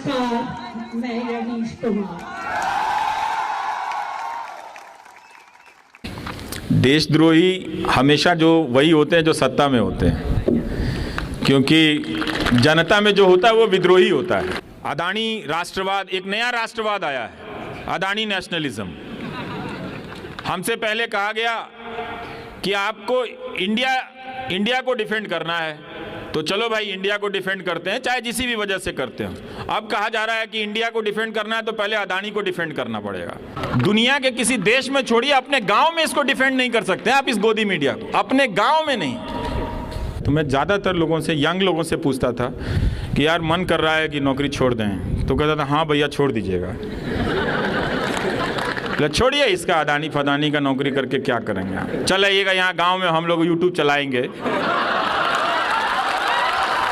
नमस्कार, मैं रवीश कुमार। देशद्रोही हमेशा जो वही होते हैं जो सत्ता में होते हैं, क्योंकि जनता में जो होता है वो विद्रोही होता है। अदानी राष्ट्रवाद, एक नया राष्ट्रवाद आया है, अदानी नेशनलिज्म। हमसे पहले कहा गया कि आपको इंडिया को डिफेंड करना है, तो चलो भाई इंडिया को डिफेंड करते हैं, चाहे जिसी भी वजह से करते हो। अब कहा जा रहा है कि इंडिया को डिफेंड करना है तो पहले अदानी को डिफेंड करना पड़ेगा। दुनिया के किसी देश में छोड़िए, अपने गांव में इसको डिफेंड नहीं कर सकते आप, इस गोदी मीडिया को, अपने गांव में नहीं। तो मैं ज़्यादातर लोगों से, यंग लोगों से पूछता था कि यार मन कर रहा है कि नौकरी छोड़ दें, तो कहता था हाँ भैया छोड़ दीजिएगा। छोड़िए इसका अदानी फदानी का नौकरी करके क्या करेंगे, चलाइएगा यहाँ गांव में हम लोग यूट्यूब चलाएंगे।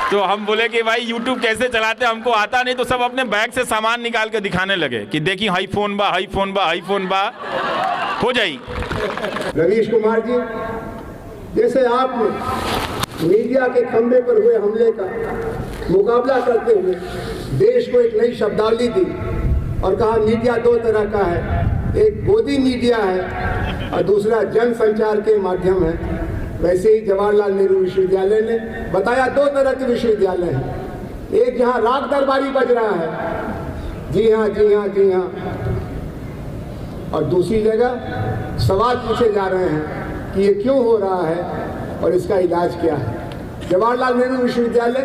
तो हम बोले कि भाई यूट्यूब कैसे चलाते हमको आता नहीं, तो सब अपने बैग से सामान निकाल के दिखाने लगे कि देखिए हाई फोन बा, हाई फोन बा, हाई फोन बा, हो जाई। रवीश कुमार जी, जैसे आपने मीडिया के खंभे पर हुए हमले का मुकाबला करते हुए देश को एक नई शब्दावली दी और कहा मीडिया दो तरह का है, एक गोदी मीडिया है और दूसरा जन संचार के माध्यम है, वैसे ही जवाहरलाल नेहरू विश्वविद्यालय ने बताया दो तरह के विश्वविद्यालय हैं। एक जहां राग दरबारी बज रहा है, जी हाँ जी हाँ जी हाँ, और दूसरी जगह सवाल पूछे जा रहे हैं कि ये क्यों हो रहा है और इसका इलाज क्या है। जवाहरलाल नेहरू विश्वविद्यालय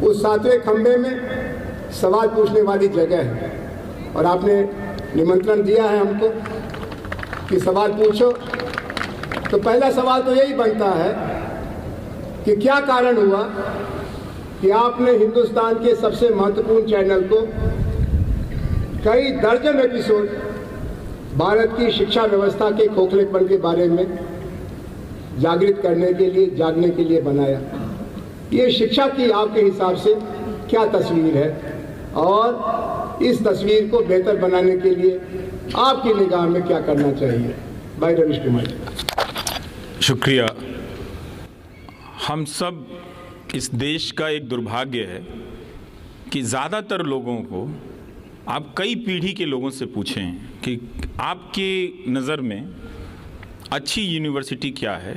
उस सातवें खंभे में सवाल पूछने वाली जगह है और आपने निमंत्रण दिया है हमको कि सवाल पूछो। तो पहला सवाल तो यही बनता है कि क्या कारण हुआ कि आपने हिंदुस्तान के सबसे महत्वपूर्ण चैनल को कई दर्जन एपिसोड भारत की शिक्षा व्यवस्था के खोखलेपन के बारे में जागृत करने के लिए, जागने के लिए बनाया। ये शिक्षा की आपके हिसाब से क्या तस्वीर है और इस तस्वीर को बेहतर बनाने के लिए आपकी निगाह में क्या करना चाहिए? भाई रवीश कुमार जी। शुक्रिया। हम सब, इस देश का एक दुर्भाग्य है कि ज़्यादातर लोगों को आप कई पीढ़ी के लोगों से पूछें कि आपके नज़र में अच्छी यूनिवर्सिटी क्या है,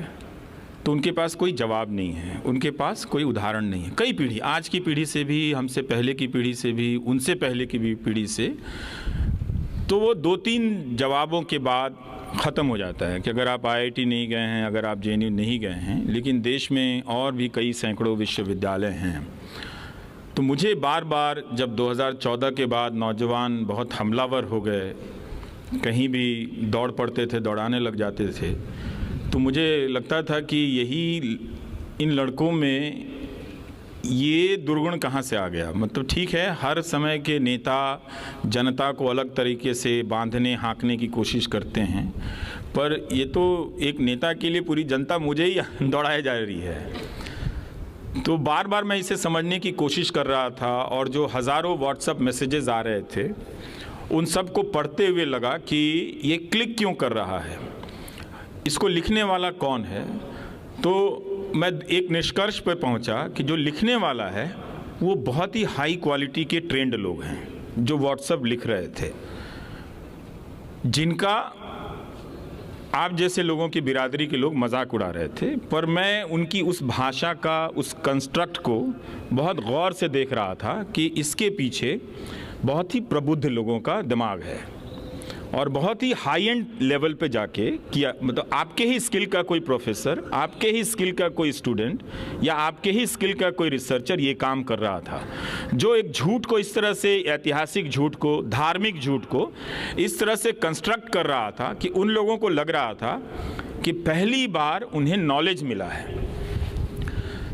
तो उनके पास कोई जवाब नहीं है, उनके पास कोई उदाहरण नहीं है। कई पीढ़ी, आज की पीढ़ी से भी, हमसे पहले की पीढ़ी से भी, उनसे पहले की भी पीढ़ी से, तो वो 2-3 जवाबों के बाद ख़त्म हो जाता है कि अगर आप IIT नहीं गए हैं, अगर आप JNU नहीं गए हैं, लेकिन देश में और भी कई सैकड़ों विश्वविद्यालय हैं। तो मुझे बार बार, जब 2014 के बाद नौजवान बहुत हमलावर हो गए, कहीं भी दौड़ पड़ते थे, दौड़ाने लग जाते थे, तो मुझे लगता था कि यही, इन लड़कों में ये दुर्गुण कहाँ से आ गया। मतलब ठीक है, हर समय के नेता जनता को अलग तरीके से बांधने हाँकने की कोशिश करते हैं, पर ये तो एक नेता के लिए पूरी जनता मुझे ही दौड़ाए जा रही है। तो बार बार मैं इसे समझने की कोशिश कर रहा था और जो हज़ारों व्हाट्सएप मैसेजेस आ रहे थे, उन सब को पढ़ते हुए लगा कि ये क्लिक क्यों कर रहा है, इसको लिखने वाला कौन है। तो मैं एक निष्कर्ष पर पहुंचा कि जो लिखने वाला है वो बहुत ही हाई क्वालिटी के ट्रेंड लोग हैं जो व्हाट्सएप लिख रहे थे, जिनका आप जैसे लोगों की बिरादरी के लोग मजाक उड़ा रहे थे, पर मैं उनकी उस भाषा का, उस कंस्ट्रक्ट को बहुत गौर से देख रहा था कि इसके पीछे बहुत ही प्रबुद्ध लोगों का दिमाग है और बहुत ही हाई एंड लेवल पे जाके किया। मतलब आपके ही स्किल का कोई प्रोफेसर, आपके ही स्किल का कोई स्टूडेंट या आपके ही स्किल का कोई रिसर्चर ये काम कर रहा था, जो एक झूठ को इस तरह से, ऐतिहासिक झूठ को, धार्मिक झूठ को इस तरह से कंस्ट्रक्ट कर रहा था कि उन लोगों को लग रहा था कि पहली बार उन्हें नॉलेज मिला है।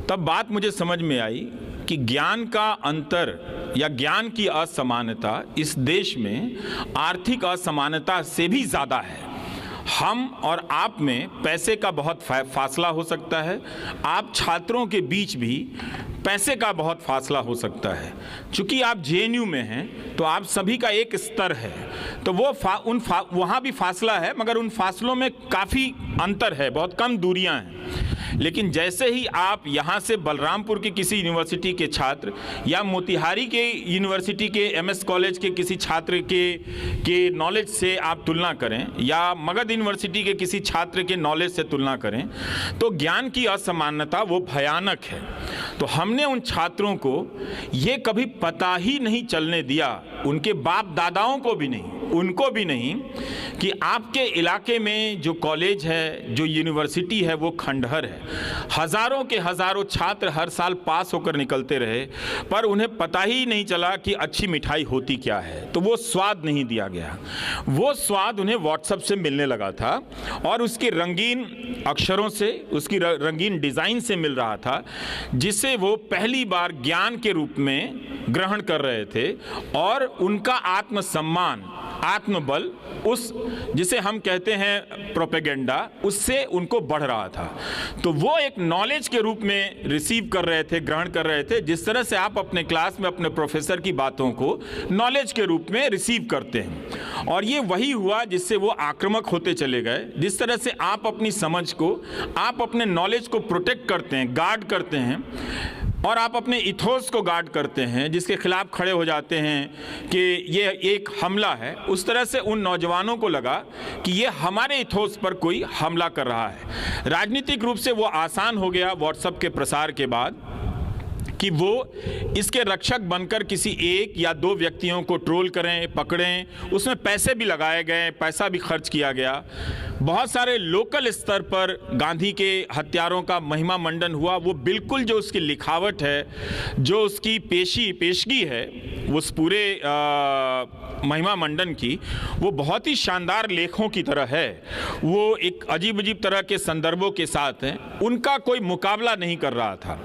तब बात मुझे समझ में आई कि ज्ञान का अंतर या ज्ञान की असमानता इस देश में आर्थिक असमानता से भी ज़्यादा है। हम और आप में पैसे का बहुत फासला हो सकता है, आप छात्रों के बीच भी पैसे का बहुत फासला हो सकता है। चूँकि आप JNU में हैं तो आप सभी का एक स्तर है, तो वो वहाँ भी फासला है, मगर उन फासलों में काफ़ी अंतर है, बहुत कम दूरियाँ हैं। लेकिन जैसे ही आप यहाँ से बलरामपुर की किसी यूनिवर्सिटी के छात्र या मोतिहारी के यूनिवर्सिटी के एमएस कॉलेज के किसी छात्र के नॉलेज से आप तुलना करें या मगध यूनिवर्सिटी के किसी छात्र के नॉलेज से तुलना करें तो ज्ञान की असमानता वो भयानक है। तो हमने उन छात्रों को ये कभी पता ही नहीं चलने दिया, उनके बाप दादाओं को भी नहीं, उनको भी नहीं, कि आपके इलाके में जो कॉलेज है, जो यूनिवर्सिटी है, वो खंडहर है। हज़ारों के हज़ारों छात्र हर साल पास होकर निकलते रहे, पर उन्हें पता ही नहीं चला कि अच्छी मिठाई होती क्या है। तो वो स्वाद नहीं दिया गया। वो स्वाद उन्हें व्हाट्सएप से मिलने लगा था और उसके रंगीन अक्षरों से, उसकी रंगीन डिज़ाइन से मिल रहा था, जिसे वो पहली बार ज्ञान के रूप में ग्रहण कर रहे थे। और उनका आत्मसम्मान, आत्मबल, उस जिसे हम कहते हैं प्रोपेगेंडा, उससे उनको बढ़ रहा था। तो वो एक नॉलेज के रूप में रिसीव कर रहे थे, ग्रहण कर रहे थे, जिस तरह से आप अपने क्लास में अपने प्रोफेसर की बातों को नॉलेज के रूप में रिसीव करते हैं। और ये वही हुआ जिससे वो आक्रामक होते चले गए। जिस तरह से आप अपनी समझ को, आप अपने नॉलेज को प्रोटेक्ट करते हैं, गार्ड करते हैं, और आप अपने इथोस को गार्ड करते हैं, जिसके खिलाफ खड़े हो जाते हैं कि ये एक हमला है, उस तरह से उन नौजवानों को लगा कि ये हमारे इथोस पर कोई हमला कर रहा है। राजनीतिक रूप से वो आसान हो गया व्हाट्सएप के प्रसार के बाद कि वो इसके रक्षक बनकर किसी एक या दो व्यक्तियों को ट्रोल करें, पकड़ें। उसमें पैसे भी लगाए गए, पैसा भी खर्च किया गया। बहुत सारे लोकल स्तर पर गांधी के हत्यारों का महिमा मंडन हुआ। वो बिल्कुल जो उसकी लिखावट है, जो उसकी पेशगी है, उस पूरे महिमा मंडन की, वो बहुत ही शानदार लेखों की तरह है। वो एक अजीब अजीब तरह के संदर्भों के साथ हैं, उनका कोई मुकाबला नहीं कर रहा था।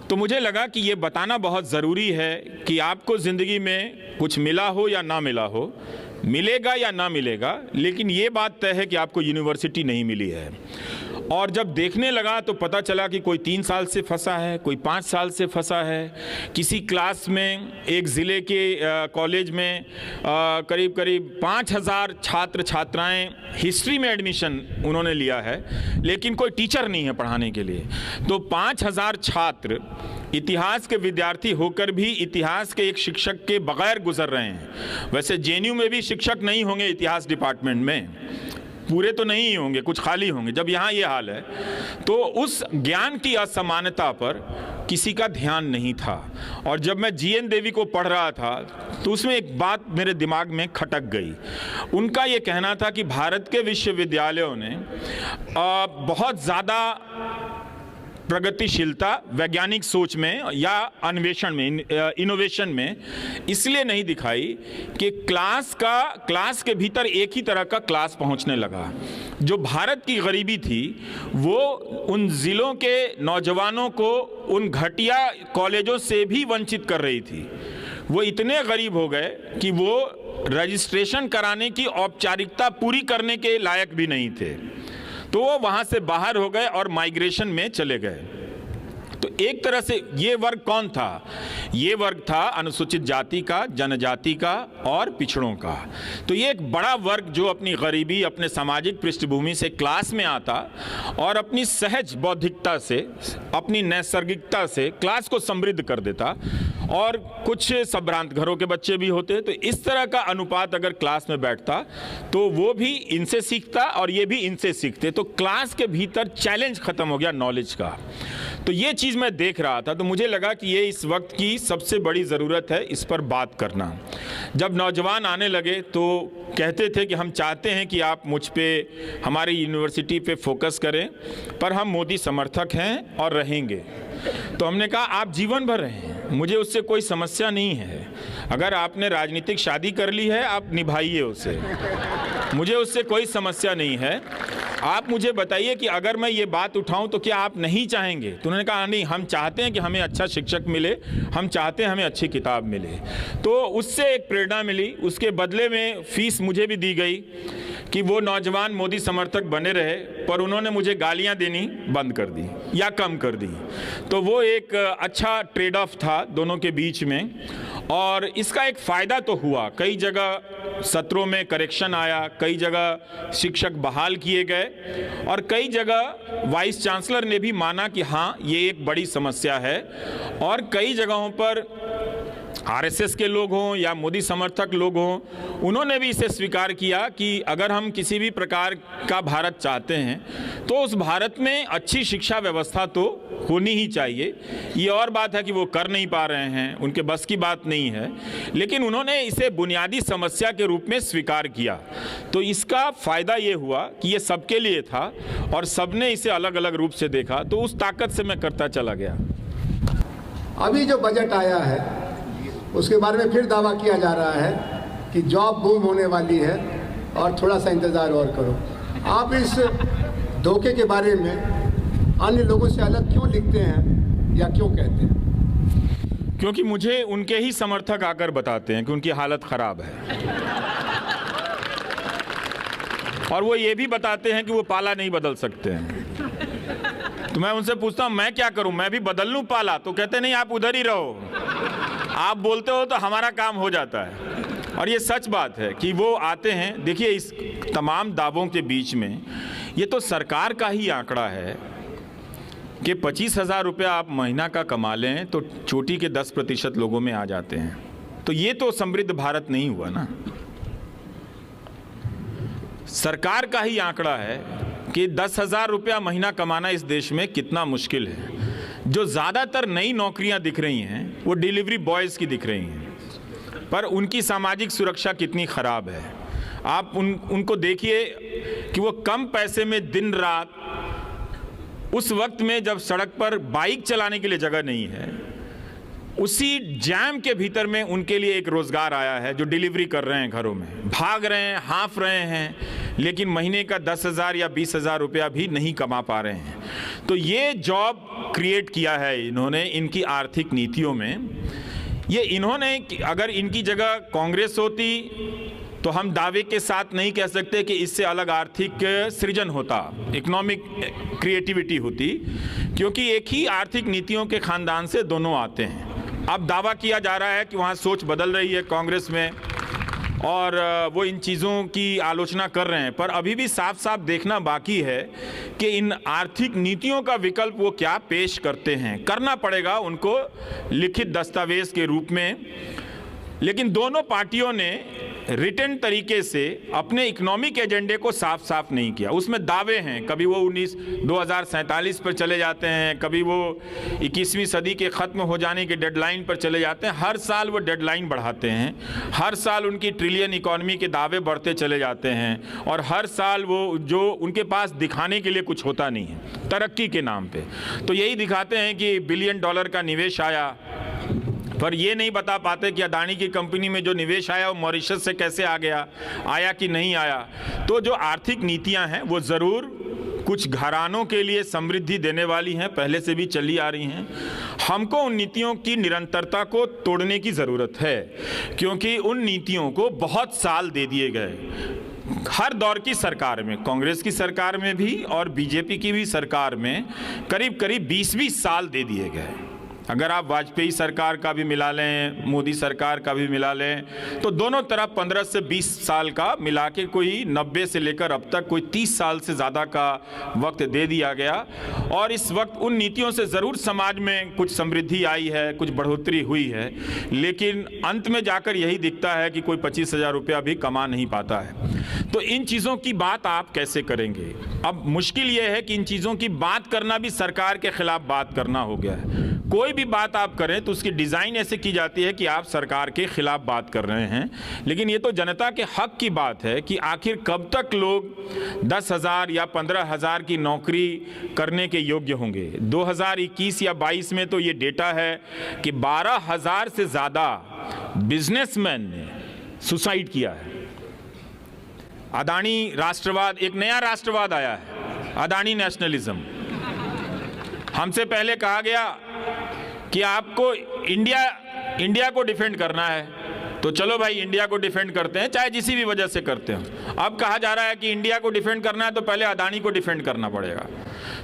तो मुझे लगा कि ये बताना बहुत ज़रूरी है कि आपको ज़िंदगी में कुछ मिला हो या ना मिला हो, मिलेगा या ना मिलेगा, लेकिन ये बात तय है कि आपको यूनिवर्सिटी नहीं मिली है। और जब देखने लगा तो पता चला कि कोई 3 साल से फंसा है, कोई 5 साल से फंसा है। किसी क्लास में, एक ज़िले के कॉलेज में करीब करीब 5000 छात्र छात्राएं हिस्ट्री में एडमिशन उन्होंने लिया है, लेकिन कोई टीचर नहीं है पढ़ाने के लिए। तो 5000 छात्र इतिहास के विद्यार्थी होकर भी इतिहास के एक शिक्षक के बगैर गुजर रहे हैं। वैसे जेएनयू में भी शिक्षक नहीं होंगे इतिहास डिपार्टमेंट में, पूरे तो नहीं होंगे, कुछ खाली होंगे। जब यहाँ ये हाल है तो उस ज्ञान की असमानता पर किसी का ध्यान नहीं था। और जब मैं जीएन देवी को पढ़ रहा था तो उसमें एक बात मेरे दिमाग में खटक गई। उनका ये कहना था कि भारत के विश्वविद्यालयों ने बहुत ज़्यादा प्रगतिशीलता वैज्ञानिक सोच में या अन्वेषण में, इनोवेशन में इसलिए नहीं दिखाई कि क्लास के भीतर एक ही तरह का क्लास पहुंचने लगा। जो भारत की गरीबी थी वो उन ज़िलों के नौजवानों को उन घटिया कॉलेजों से भी वंचित कर रही थी। वो इतने गरीब हो गए कि वो रजिस्ट्रेशन कराने की औपचारिकता पूरी करने के लायक भी नहीं थे। तो वो वहाँ से बाहर हो गए और माइग्रेशन में चले गए। तो एक तरह से ये वर्ग कौन था? ये वर्ग था अनुसूचित जाति का, जनजाति का और पिछड़ों का। तो ये एक बड़ा वर्ग जो अपनी गरीबी, अपने सामाजिक पृष्ठभूमि से क्लास में आता और अपनी सहज बौद्धिकता से, अपनी नैसर्गिकता से क्लास को समृद्ध कर देता। और कुछ संभ्रांत घरों के बच्चे भी होते। तो इस तरह का अनुपात अगर क्लास में बैठता तो वो भी इनसे सीखता और ये भी इनसे सीखते। तो क्लास के भीतर चैलेंज खत्म हो गया नॉलेज का। तो ये चीज़ मैं देख रहा था, तो मुझे लगा कि ये इस वक्त की सबसे बड़ी ज़रूरत है इस पर बात करना। जब नौजवान आने लगे तो कहते थे कि हम चाहते हैं कि आप मुझ पे, हमारी यूनिवर्सिटी पे फोकस करें, पर हम मोदी समर्थक हैं और रहेंगे। तो हमने कहा आप जीवन भर रहें, मुझे उससे कोई समस्या नहीं है। अगर आपने राजनीतिक शादी कर ली है आप निभाइए उसे, मुझे उससे कोई समस्या नहीं है। आप मुझे बताइए कि अगर मैं ये बात उठाऊं तो क्या आप नहीं चाहेंगे? तो उन्होंने कहा नहीं, हम चाहते हैं कि हमें अच्छा शिक्षक मिले, हम चाहते हैं हमें अच्छी किताब मिले। तो उससे एक प्रेरणा मिली। उसके बदले में फीस मुझे भी दी गई कि वो नौजवान मोदी समर्थक बने रहे, पर उन्होंने मुझे गालियां देनी बंद कर दी या कम कर दी। तो वो एक अच्छा ट्रेड ऑफ था दोनों के बीच में। और इसका एक फ़ायदा तो हुआ, कई जगह सत्रों में करेक्शन आया, कई जगह शिक्षक बहाल किए गए और कई जगह वाइस चांसलर ने भी माना कि हाँ ये एक बड़ी समस्या है। और कई जगहों पर आरएसएस के लोग हों या मोदी समर्थक लोग हों, उन्होंने भी इसे स्वीकार किया कि अगर हम किसी भी प्रकार का भारत चाहते हैं तो उस भारत में अच्छी शिक्षा व्यवस्था तो होनी ही चाहिए। ये और बात है कि वो कर नहीं पा रहे हैं, उनके बस की बात नहीं है, लेकिन उन्होंने इसे बुनियादी समस्या के रूप में स्वीकार किया। तो इसका फ़ायदा ये हुआ कि ये सबके लिए था और सबने इसे अलग अलग रूप से देखा, तो उस ताकत से मैं करता चला गया। अभी जो बजट आया है उसके बारे में फिर दावा किया जा रहा है कि जॉब बूम होने वाली है और थोड़ा सा इंतज़ार और करो। आप इस धोखे के बारे में अन्य लोगों से अलग क्यों लिखते हैं या क्यों कहते हैं? क्योंकि मुझे उनके ही समर्थक आकर बताते हैं कि उनकी हालत ख़राब है और वो ये भी बताते हैं कि वो पाला नहीं बदल सकते हैं। तो मैं उनसे पूछता हूँ मैं क्या करूँ, मैं भी बदल लूँ पाला? तो कहते नहीं, आप उधर ही रहो, आप बोलते हो तो हमारा काम हो जाता है। और ये सच बात है कि वो आते हैं। देखिए, इस तमाम दावों के बीच में ये तो सरकार का ही आंकड़ा है कि 25,000 रुपया आप महीना का कमा लें तो चोटी के 10% लोगों में आ जाते हैं। तो ये तो समृद्ध भारत नहीं हुआ ना। सरकार का ही आंकड़ा है कि 10,000 रुपया महीना कमाना इस देश में कितना मुश्किल है। जो ज़्यादातर नई नौकरियां दिख रही हैं वो डिलीवरी बॉयज़ की दिख रही हैं, पर उनकी सामाजिक सुरक्षा कितनी ख़राब है। आप उनको देखिए कि वो कम पैसे में दिन रात, उस वक्त में जब सड़क पर बाइक चलाने के लिए जगह नहीं है, उसी जैम के भीतर में उनके लिए एक रोज़गार आया है, जो डिलीवरी कर रहे हैं, घरों में भाग रहे हैं, हाँफ रहे हैं, लेकिन महीने का 10,000 या 20,000 रुपया भी नहीं कमा पा रहे हैं। तो ये जॉब क्रिएट किया है इन्होंने इनकी आर्थिक नीतियों में। ये इन्होंने, अगर इनकी जगह कांग्रेस होती तो हम दावे के साथ नहीं कह सकते कि इससे अलग आर्थिक सृजन होता, इकोनॉमिक क्रिएटिविटी होती, क्योंकि एक ही आर्थिक नीतियों के खानदान से दोनों आते हैं। अब दावा किया जा रहा है कि वहाँ सोच बदल रही है कांग्रेस में और वो इन चीज़ों की आलोचना कर रहे हैं, पर अभी भी साफ साफ देखना बाकी है कि इन आर्थिक नीतियों का विकल्प वो क्या पेश करते हैं। करना पड़ेगा उनको लिखित दस्तावेज के रूप में, लेकिन दोनों पार्टियों ने रिटन तरीके से अपने इकोनॉमिक एजेंडे को साफ साफ नहीं किया। उसमें दावे हैं, कभी वो 2047 पर चले जाते हैं, कभी वो 21वीं सदी के ख़त्म हो जाने के डेडलाइन पर चले जाते हैं। हर साल वो डेडलाइन बढ़ाते हैं, हर साल उनकी ट्रिलियन इकॉनमी के दावे बढ़ते चले जाते हैं और हर साल वो जो उनके पास दिखाने के लिए कुछ होता नहीं है तरक्की के नाम पे। तो यही दिखाते हैं कि $1 बिलियन का निवेश आया, पर ये नहीं बता पाते कि अदानी की कंपनी में जो निवेश आया वो मॉरिशस से कैसे आ गया, आया कि नहीं आया। तो जो आर्थिक नीतियां हैं वो ज़रूर कुछ घरानों के लिए समृद्धि देने वाली हैं, पहले से भी चली आ रही हैं। हमको उन नीतियों की निरंतरता को तोड़ने की ज़रूरत है, क्योंकि उन नीतियों को बहुत साल दे दिए गए। हर दौर की सरकार में, कांग्रेस की सरकार में भी और बीजेपी की भी सरकार में करीब करीब 20-20 साल दे दिए गए। अगर आप वाजपेयी सरकार का भी मिला लें, मोदी सरकार का भी मिला लें, तो दोनों तरफ 15 से 20 साल का मिला के कोई 90 से लेकर अब तक कोई 30 साल से ज़्यादा का वक्त दे दिया गया। और इस वक्त उन नीतियों से ज़रूर समाज में कुछ समृद्धि आई है, कुछ बढ़ोतरी हुई है, लेकिन अंत में जाकर यही दिखता है कि कोई 25,000 रुपया भी कमा नहीं पाता है। तो इन चीज़ों की बात आप कैसे करेंगे? अब मुश्किल ये है कि इन चीज़ों की बात करना भी सरकार के खिलाफ बात करना हो गया है। कोई भी बात आप करें तो उसकी डिज़ाइन ऐसे की जाती है कि आप सरकार के खिलाफ बात कर रहे हैं, लेकिन ये तो जनता के हक की बात है कि आखिर कब तक लोग 10,000 या 15,000 की नौकरी करने के योग्य होंगे। 2021 या 22 में तो ये डेटा है कि 12,000 से ज़्यादा बिजनेसमैन ने सुसाइड किया है। अदानी राष्ट्रवाद, एक नया राष्ट्रवाद आया है, अदानी नेशनलिज्म। हमसे पहले कहा गया कि आपको इंडिया को डिफेंड करना है, तो चलो भाई इंडिया को डिफेंड करते हैं, चाहे जिसी भी वजह से करते हो। अब कहा जा रहा है कि इंडिया को डिफेंड करना है तो पहले अदानी को डिफेंड करना पड़ेगा।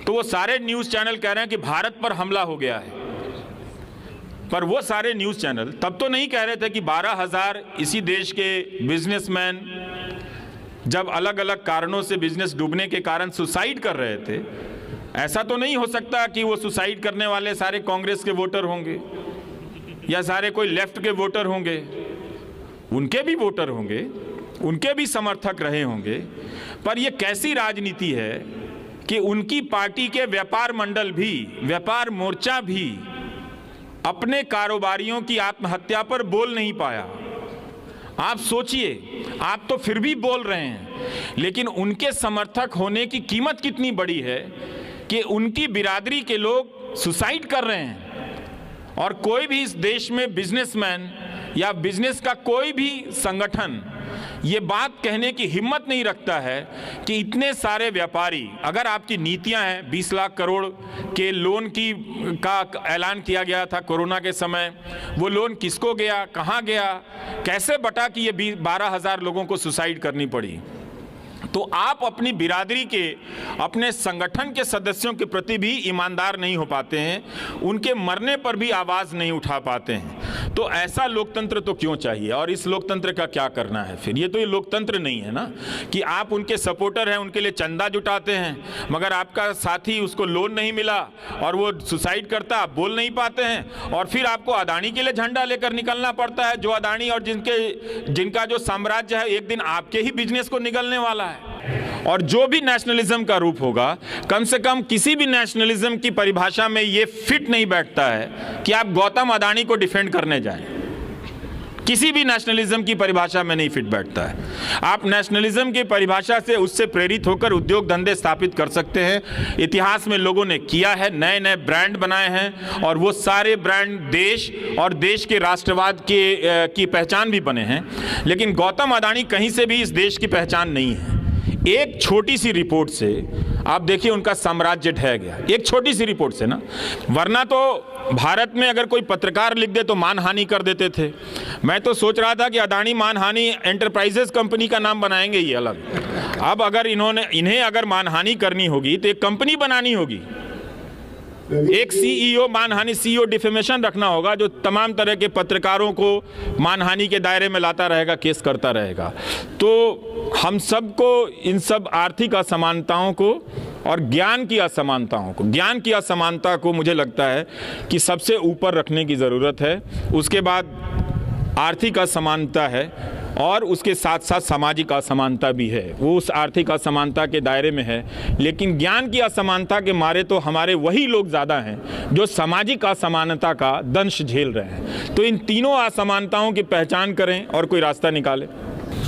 तो वो सारे न्यूज़ चैनल कह रहे हैं कि भारत पर हमला हो गया है। पर वो सारे न्यूज़ चैनल तब तो नहीं कह रहे थे कि 12,000 इसी देश के बिजनेसमैन जब अलग अलग कारणों से बिजनेस डूबने के कारण सुसाइड कर रहे थे, ऐसा तो नहीं हो सकता कि वो सुसाइड करने वाले सारे कांग्रेस के वोटर होंगे या सारे कोई लेफ्ट के वोटर होंगे। उनके भी वोटर होंगे, उनके भी समर्थक रहे होंगे। पर ये कैसी राजनीति है कि उनकी पार्टी के व्यापार मंडल भी, व्यापार मोर्चा भी अपने कारोबारियों की आत्महत्या पर बोल नहीं पाया। आप सोचिए, आप तो फिर भी बोल रहे हैं, लेकिन उनके समर्थक होने की कीमत कितनी बड़ी है कि उनकी बिरादरी के लोग सुसाइड कर रहे हैं। और कोई भी इस देश में बिजनेसमैन या बिजनेस का कोई भी संगठन ये बात कहने की हिम्मत नहीं रखता है कि इतने सारे व्यापारी, अगर आपकी नीतियां हैं 20 लाख करोड़ के लोन का ऐलान किया गया था कोरोना के समय, वो लोन किसको गया, कहां गया, कैसे बटा कि ये 12,000 लोगों को सुसाइड करनी पड़ी। तो आप अपनी बिरादरी के, अपने संगठन के सदस्यों के प्रति भी ईमानदार नहीं हो पाते हैं, उनके मरने पर भी आवाज़ नहीं उठा पाते हैं। तो ऐसा लोकतंत्र तो क्यों चाहिए? और इस लोकतंत्र का क्या करना है फिर? ये लोकतंत्र नहीं है ना कि आप उनके सपोर्टर हैं, उनके लिए चंदा जुटाते हैं, मगर आपका साथी उसको लोन नहीं मिला और वो सुसाइड करता, आप बोल नहीं पाते हैं, और फिर आपको अदानी के लिए झंडा लेकर निकलना पड़ता है, जो अदानी और जिनका जो साम्राज्य है एक दिन आपके ही बिजनेस को निगलने वाला है। और जो भी नेशनलिज्म का रूप होगा, कम से कम किसी भी नेशनलिज्म की परिभाषा में ये फिट नहीं बैठता है कि आप गौतम अदानी को डिफेंड करने जाएं। किसी भी नेशनलिज्म की परिभाषा में नहीं फिट बैठता है। आप नेशनलिज्म की परिभाषा से, उससे प्रेरित होकर उद्योग धंधे स्थापित कर सकते हैं। इतिहास में लोगों ने किया है, नए नए ब्रांड बनाए हैं, और वो सारे ब्रांड देश और देश के राष्ट्रवाद की पहचान भी बने हैं। लेकिन गौतम अदानी कहीं से भी इस देश की पहचान नहीं है। एक छोटी सी रिपोर्ट से आप देखिए उनका साम्राज्य ढह गया, एक छोटी सी रिपोर्ट से ना। वरना तो भारत में अगर कोई पत्रकार लिख दे तो मानहानि कर देते थे। मैं तो सोच रहा था कि अदानी मानहानि एंटरप्राइजेस कंपनी का नाम बनाएंगे ये अलग। अब अगर इन्हें अगर मानहानि करनी होगी तो एक कंपनी बनानी होगी, एक सीईओ, मानहानि सीईओ डिफेमेशन रखना होगा, जो तमाम तरह के पत्रकारों को मानहानि के दायरे में लाता रहेगा, केस करता रहेगा। तो हम सबको इन सब आर्थिक असमानताओं को और ज्ञान की असमानता को मुझे लगता है कि सबसे ऊपर रखने की ज़रूरत है। उसके बाद आर्थिक असमानता है और उसके साथ साथ सामाजिक असमानता भी है, वो उस आर्थिक असमानता के दायरे में है। लेकिन ज्ञान की असमानता के मारे तो हमारे वही लोग ज़्यादा हैं जो सामाजिक असमानता का दंश झेल रहे हैं। तो इन तीनों असमानताओं की पहचान करें और कोई रास्ता निकालें।